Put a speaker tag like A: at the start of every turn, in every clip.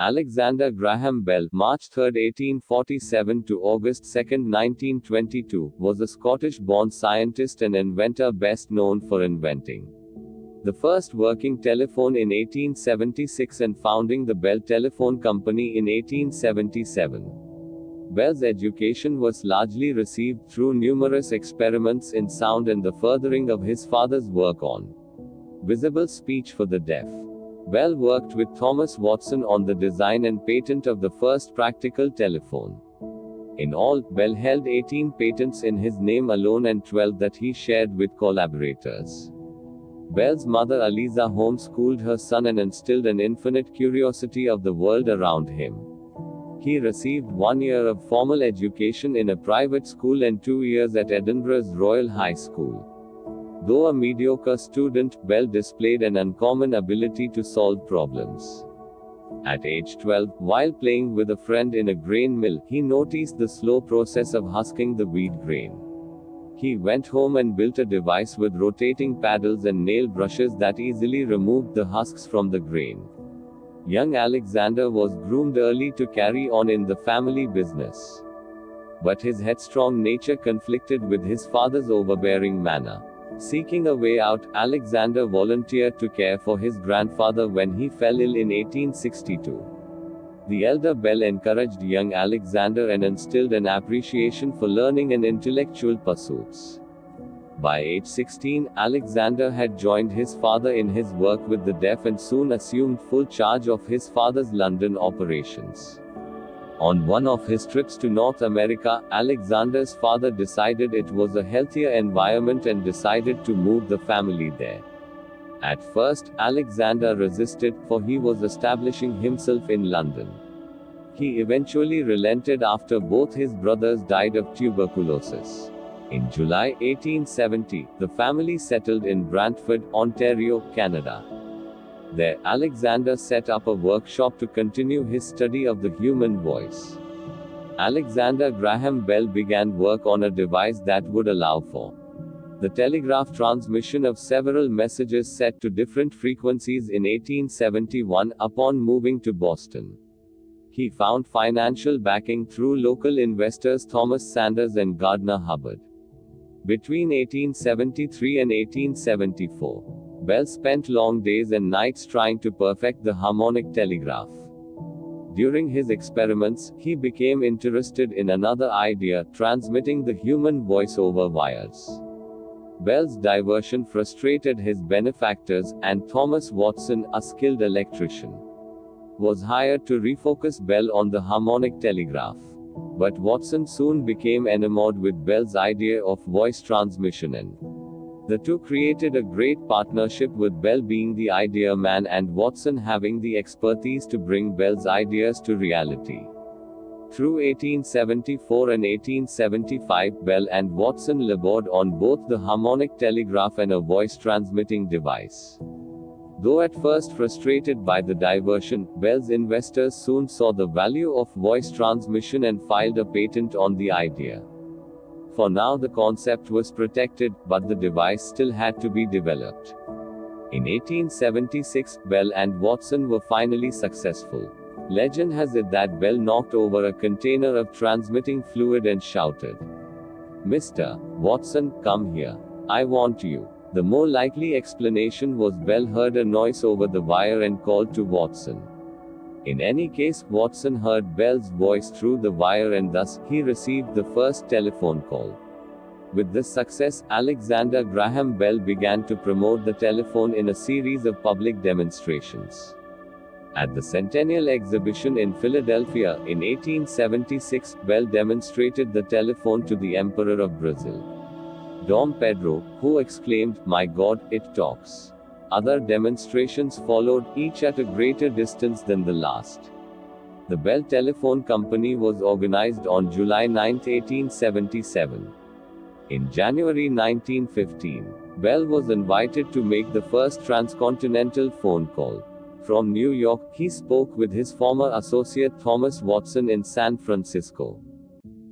A: Alexander Graham Bell, March 3, 1847 to August 2, 1922, was a Scottish-born scientist and inventor best known for inventing the first working telephone in 1876 and founding the Bell Telephone Company in 1877. Bell's education was largely received through numerous experiments in sound and the furthering of his father's work on visible speech for the deaf. Bell worked with Thomas Watson on the design and patent of the first practical telephone. In all, Bell held 18 patents in his name alone and 12 that he shared with collaborators. Bell's mother Eliza homeschooled her son and instilled an infinite curiosity of the world around him. He received 1 year of formal education in a private school and 2 years at Edinburgh's Royal High School. Though a mediocre student, Bell displayed an uncommon ability to solve problems. At age 12, while playing with a friend in a grain mill, he noticed the slow process of husking the wheat grain. He went home and built a device with rotating paddles and nail brushes that easily removed the husks from the grain. Young Alexander was groomed early to carry on in the family business. But his headstrong nature conflicted with his father's overbearing manner. Seeking a way out, Alexander volunteered to care for his grandfather when he fell ill in 1862. The elder Bell encouraged young Alexander and instilled an appreciation for learning and intellectual pursuits. By age 16, Alexander had joined his father in his work with the deaf and soon assumed full charge of his father's London operations. On one of his trips to North America, Alexander's father decided it was a healthier environment and decided to move the family there. At first, Alexander resisted, for he was establishing himself in London. He eventually relented after both his brothers died of tuberculosis. In July 1870, the family settled in Brantford, Ontario, Canada. There, Alexander set up a workshop to continue his study of the human voice. Alexander Graham Bell began work on a device that would allow for the telegraph transmission of several messages set to different frequencies in 1871. Upon moving to Boston, he found financial backing through local investors Thomas Sanders and Gardner Hubbard. Between 1873 and 1874, Bell spent long days and nights trying to perfect the harmonic telegraph. During his experiments, he became interested in another idea, transmitting the human voice over wires. Bell's diversion frustrated his benefactors, and Thomas Watson, a skilled electrician, was hired to refocus Bell on the harmonic telegraph. But Watson soon became enamored with Bell's idea of voice transmission, and the two created a great partnership, with Bell being the idea man and Watson having the expertise to bring Bell's ideas to reality. Through 1874 and 1875, Bell and Watson labored on both the harmonic telegraph and a voice transmitting device. Though at first frustrated by the diversion, Bell's investors soon saw the value of voice transmission and filed a patent on the idea. For now, the concept was protected, but the device still had to be developed. In 1876, Bell and Watson were finally successful. Legend has it that Bell knocked over a container of transmitting fluid and shouted, "Mr. Watson, come here. I want you." The more likely explanation was Bell heard a noise over the wire and called to Watson. In any case, Watson heard Bell's voice through the wire and thus, he received the first telephone call. With this success, Alexander Graham Bell began to promote the telephone in a series of public demonstrations. At the Centennial Exhibition in Philadelphia, in 1876, Bell demonstrated the telephone to the Emperor of Brazil, Dom Pedro, who exclaimed, "My God, it talks." Other demonstrations followed, each at a greater distance than the last. The Bell Telephone Company was organized on July 9, 1877. In January 1915, Bell was invited to make the first transcontinental phone call. From New York, he spoke with his former associate Thomas Watson in San Francisco.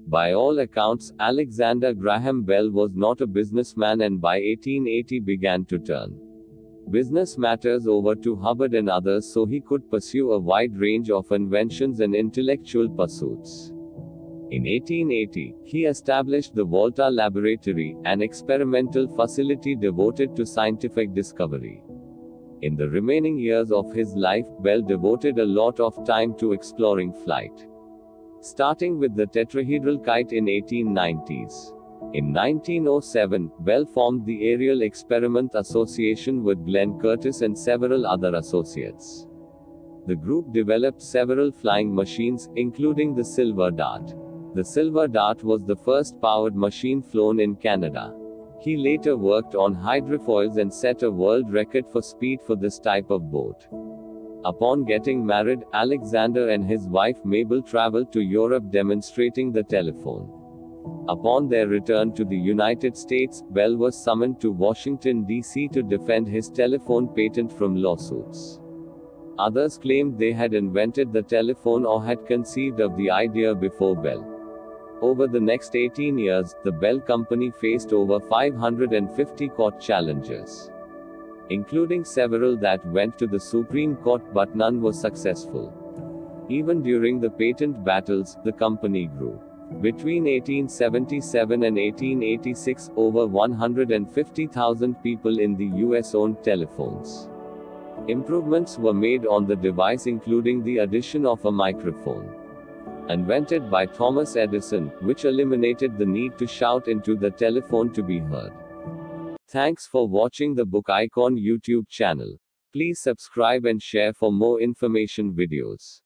A: By all accounts, Alexander Graham Bell was not a businessman and by 1880 began to turn business matters over to Hubbard and others so he could pursue a wide range of inventions and intellectual pursuits. In 1880, he established the Volta Laboratory, an experimental facility devoted to scientific discovery. In the remaining years of his life, Bell devoted a lot of time to exploring flight. Starting with the tetrahedral kite in 1890s. In 1907, Bell formed the Aerial Experiment Association with Glenn Curtiss and several other associates. The group developed several flying machines, including the Silver Dart. The Silver Dart was the first powered machine flown in Canada. He later worked on hydrofoils and set a world record for speed for this type of boat. Upon getting married, Alexander and his wife Mabel traveled to Europe demonstrating the telephone. Upon their return to the United States, Bell was summoned to Washington, D.C. to defend his telephone patent from lawsuits. Others claimed they had invented the telephone or had conceived of the idea before Bell. Over the next 18 years, the Bell Company faced over 550 court challenges, including several that went to the Supreme Court, but none was successful. Even during the patent battles, the company grew. Between 1877 and 1886, over 150,000 people in the US owned telephones. Improvements were made on the device, including the addition of a microphone, invented by Thomas Edison, which eliminated the need to shout into the telephone to be heard. Thanks for watching the Book Icon YouTube channel. Please subscribe and share for more information videos.